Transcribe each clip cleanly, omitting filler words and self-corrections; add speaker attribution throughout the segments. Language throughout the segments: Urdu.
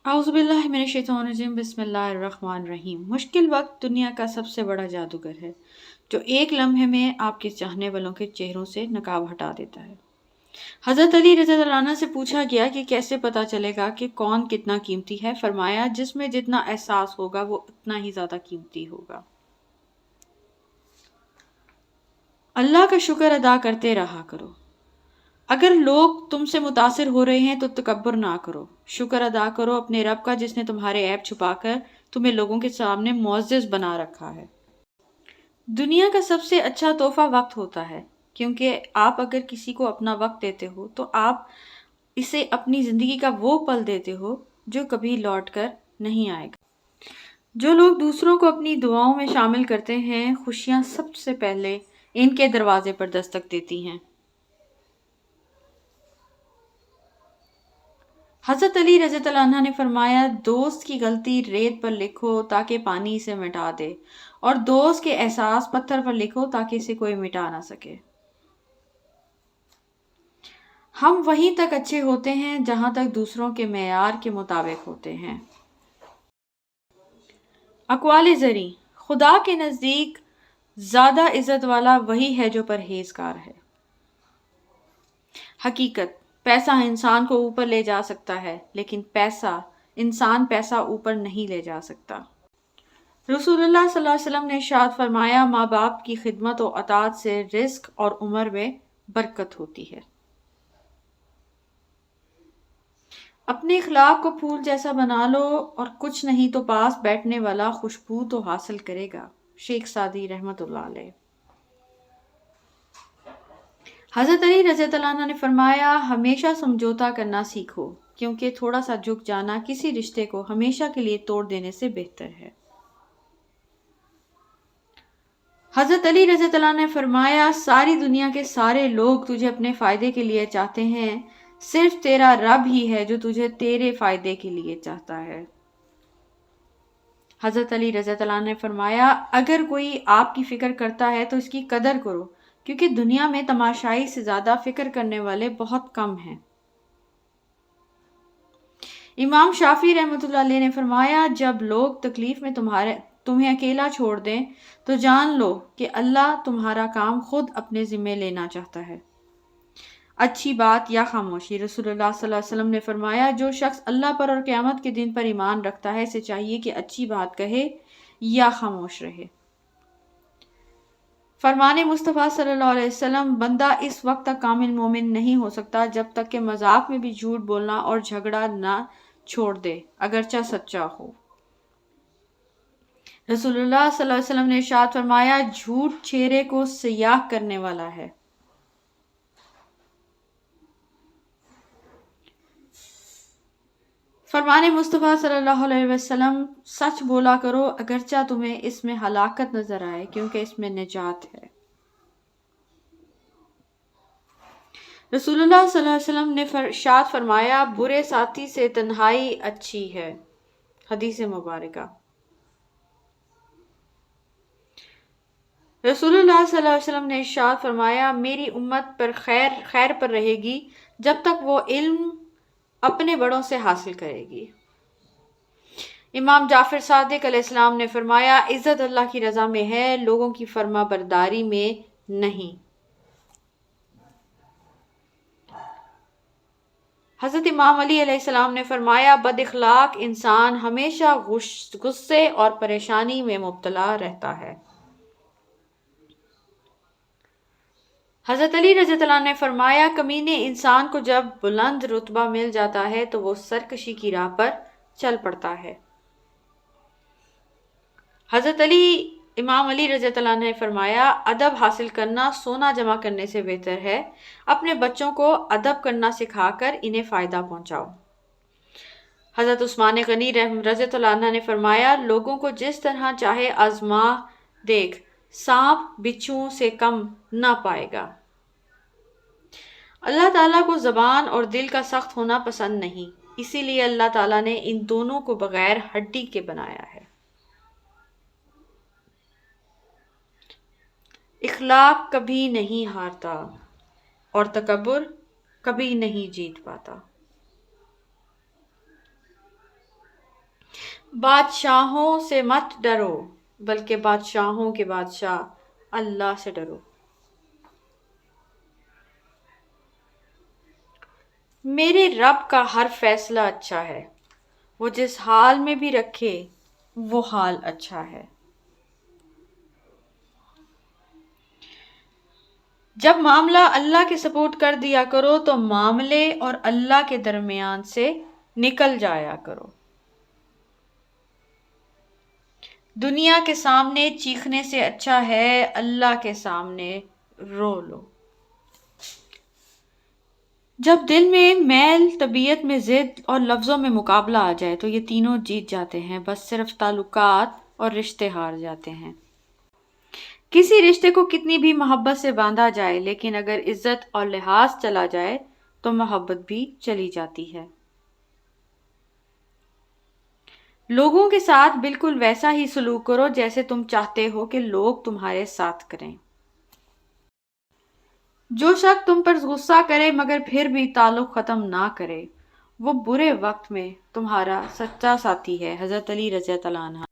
Speaker 1: اعوذ باللہ من الشیطان الرجیم بسم اللہ الرحمن الرحیم۔ مشکل وقت دنیا کا سب سے بڑا جادوگر ہے جو ایک لمحے میں آپ کے چاہنے والوں کے چہروں سے نقاب ہٹا دیتا ہے۔ حضرت علی رضی اللہ عنہ سے پوچھا گیا کہ کیسے پتا چلے گا کہ کون کتنا قیمتی ہے؟ فرمایا جس میں جتنا احساس ہوگا وہ اتنا ہی زیادہ قیمتی ہوگا۔ اللہ کا شکر ادا کرتے رہا کرو۔ اگر لوگ تم سے متاثر ہو رہے ہیں تو تکبر نہ کرو، شکر ادا کرو اپنے رب کا جس نے تمہارے عیب چھپا کر تمہیں لوگوں کے سامنے معزز بنا رکھا ہے۔ دنیا کا سب سے اچھا تحفہ وقت ہوتا ہے، کیونکہ آپ اگر کسی کو اپنا وقت دیتے ہو تو آپ اسے اپنی زندگی کا وہ پل دیتے ہو جو کبھی لوٹ کر نہیں آئے گا۔ جو لوگ دوسروں کو اپنی دعاؤں میں شامل کرتے ہیں، خوشیاں سب سے پہلے ان کے دروازے پر دستک دیتی ہیں۔ حضرت علی رضی اللہ عنہ نے فرمایا دوست کی غلطی ریت پر لکھو تاکہ پانی اسے مٹا دے، اور دوست کے احساس پتھر پر لکھو تاکہ اسے کوئی مٹا نہ سکے۔ ہم وہیں تک اچھے ہوتے ہیں جہاں تک دوسروں کے معیار کے مطابق ہوتے ہیں۔ اقوال زریں: خدا کے نزدیک زیادہ عزت والا وہی ہے جو پرہیزگار ہے۔ حقیقت: پیسہ انسان کو اوپر لے جا سکتا ہے، لیکن پیسہ اوپر نہیں لے جا سکتا۔ رسول اللہ صلی اللہ علیہ وسلم نے ارشاد فرمایا ماں باپ کی خدمت و اطاعت سے رزق اور عمر میں برکت ہوتی ہے۔ اپنے اخلاق کو پھول جیسا بنا لو اور کچھ نہیں تو پاس بیٹھنے والا خوشبو تو حاصل کرے گا۔ شیخ سعدی رحمۃ اللہ علیہ۔ حضرت علی رضی اللہ عنہ نے فرمایا ہمیشہ سمجھوتا کرنا سیکھو، کیونکہ تھوڑا سا جھک جانا کسی رشتے کو ہمیشہ کے لیے توڑ دینے سے بہتر ہے۔ حضرت علی رضی اللہ عنہ نے فرمایا ساری دنیا کے سارے لوگ تجھے اپنے فائدے کے لیے چاہتے ہیں، صرف تیرا رب ہی ہے جو تجھے تیرے فائدے کے لیے چاہتا ہے۔ حضرت علی رضی اللہ عنہ نے فرمایا اگر کوئی آپ کی فکر کرتا ہے تو اس کی قدر کرو، کیونکہ دنیا میں تماشائی سے زیادہ فکر کرنے والے بہت کم ہیں۔ امام شافعی رحمۃ اللہ علیہ نے فرمایا جب لوگ تکلیف میں تمہیں اکیلا چھوڑ دیں تو جان لو کہ اللہ تمہارا کام خود اپنے ذمے لینا چاہتا ہے۔ اچھی بات یا خاموشی: رسول اللہ صلی اللہ علیہ وسلم نے فرمایا جو شخص اللہ پر اور قیامت کے دن پر ایمان رکھتا ہے اسے چاہیے کہ اچھی بات کہے یا خاموش رہے۔ فرمان مصطفیٰ صلی اللہ علیہ وسلم بندہ اس وقت تک کامل مومن نہیں ہو سکتا جب تک کہ مذاق میں بھی جھوٹ بولنا اور جھگڑا نہ چھوڑ دے اگرچہ سچا ہو۔ رسول اللہ صلی اللہ علیہ وسلم نے ارشاد فرمایا جھوٹ چہرے کو سیاہ کرنے والا ہے۔ فرمان مصطفیٰ صلی اللہ علیہ وسلم سچ بولا کرو اگرچہ تمہیں اس میں ہلاکت نظر آئے، کیونکہ اس میں نجات ہے۔ رسول اللہ صلی اللہ علیہ وسلم نے ارشاد فرمایا برے ساتھی سے تنہائی اچھی ہے۔ حدیث مبارکہ۔ رسول اللہ صلی اللہ علیہ وسلم نے ارشاد فرمایا میری امت پر خیر پر رہے گی جب تک وہ علم اپنے بڑوں سے حاصل کرے گی۔ امام جعفر صادق علیہ السلام نے فرمایا عزت اللہ کی رضا میں ہے، لوگوں کی فرما برداری میں نہیں۔ حضرت امام علی علیہ السلام نے فرمایا بد اخلاق انسان ہمیشہ غصے اور پریشانی میں مبتلا رہتا ہے۔ حضرت علی رضی اللہ عنہ نے فرمایا کمینے انسان کو جب بلند رتبہ مل جاتا ہے تو وہ سرکشی کی راہ پر چل پڑتا ہے۔ حضرت امام علی رضی اللہ عنہ نے فرمایا ادب حاصل کرنا سونا جمع کرنے سے بہتر ہے، اپنے بچوں کو ادب کرنا سکھا کر انہیں فائدہ پہنچاؤ۔ حضرت عثمان غنی رضی اللہ عنہ نے فرمایا لوگوں کو جس طرح چاہے آزما دیکھ، سانپ بچھو سے کم نہ پائے گا۔ اللہ تعالیٰ کو زبان اور دل کا سخت ہونا پسند نہیں، اسی لیے اللہ تعالیٰ نے ان دونوں کو بغیر ہڈی کے بنایا ہے۔ اخلاق کبھی نہیں ہارتا اور تکبر کبھی نہیں جیت پاتا۔ بادشاہوں سے مت ڈرو بلکہ بادشاہوں کے بادشاہ اللہ سے ڈرو۔ میرے رب کا ہر فیصلہ اچھا ہے، وہ جس حال میں بھی رکھے وہ حال اچھا ہے۔ جب معاملہ اللہ کے سپورٹ کر دیا کرو تو معاملے اور اللہ کے درمیان سے نکل جایا کرو۔ دنیا کے سامنے چیخنے سے اچھا ہے اللہ کے سامنے رو لو۔ جب دل میں میل، طبیعت میں ضد اور لفظوں میں مقابلہ آ جائے تو یہ تینوں جیت جاتے ہیں، بس صرف تعلقات اور رشتے ہار جاتے ہیں۔ کسی رشتے کو کتنی بھی محبت سے باندھا جائے لیکن اگر عزت اور لحاظ چلا جائے تو محبت بھی چلی جاتی ہے۔ لوگوں کے ساتھ بالکل ویسا ہی سلوک کرو جیسے تم چاہتے ہو کہ لوگ تمہارے ساتھ کریں۔ جو شخص تم پر غصہ کرے مگر پھر بھی تعلق ختم نہ کرے وہ برے وقت میں تمہارا سچا ساتھی ہے۔ حضرت علی رضی اللہ عنہ۔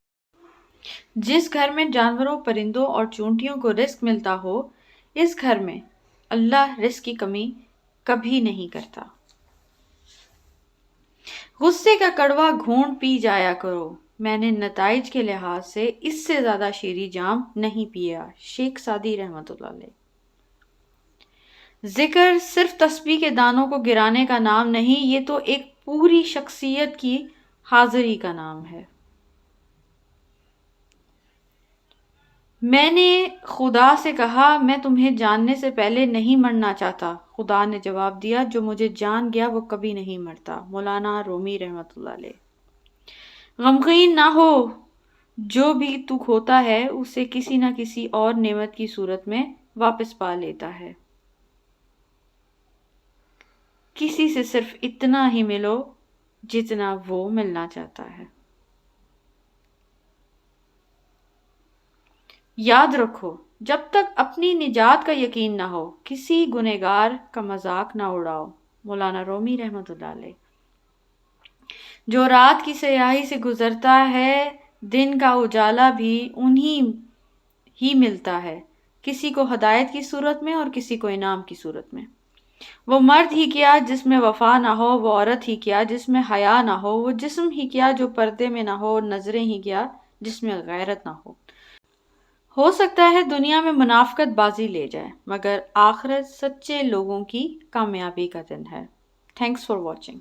Speaker 1: جس گھر میں جانوروں، پرندوں اور چونٹیوں کو رزق ملتا ہو اس گھر میں اللہ رزق کی کمی کبھی نہیں کرتا۔ غصے کا کڑوا گھونٹ پی جایا کرو، میں نے نتائج کے لحاظ سے اس سے زیادہ شیریں جام نہیں پیا۔ شیخ سعدی رحمۃ اللہ علیہ۔ ذکر صرف تسبیح کے دانوں کو گرانے کا نام نہیں، یہ تو ایک پوری شخصیت کی حاضری کا نام ہے۔ میں نے خدا سے کہا میں تمہیں جاننے سے پہلے نہیں مرنا چاہتا۔ خدا نے جواب دیا جو مجھے جان گیا وہ کبھی نہیں مرتا۔ مولانا رومی رحمۃ اللہ علیہ۔ غمگین نہ ہو، جو بھی تو کھوتا ہے اسے کسی نہ کسی اور نعمت کی صورت میں واپس پا لیتا ہے۔ کسی سے صرف اتنا ہی ملو جتنا وہ ملنا چاہتا ہے۔ یاد رکھو جب تک اپنی نجات کا یقین نہ ہو کسی گنہگار کا مذاق نہ اڑاؤ۔ مولانا رومی رحمۃ اللہ علیہ۔ جو رات کی سیاہی سے گزرتا ہے دن کا اجالا بھی انہی ہی ملتا ہے، کسی کو ہدایت کی صورت میں اور کسی کو انعام کی صورت میں۔ وہ مرد ہی کیا جس میں وفا نہ ہو، وہ عورت ہی کیا جس میں حیا نہ ہو، وہ جسم ہی کیا جو پردے میں نہ ہو، اور نظریں ہی کیا جس میں غیرت نہ ہو سکتا ہے دنیا میں منافقت بازی لے جائے مگر آخرت سچے لوگوں کی کامیابی کا دن ہے۔ Thanks for watching.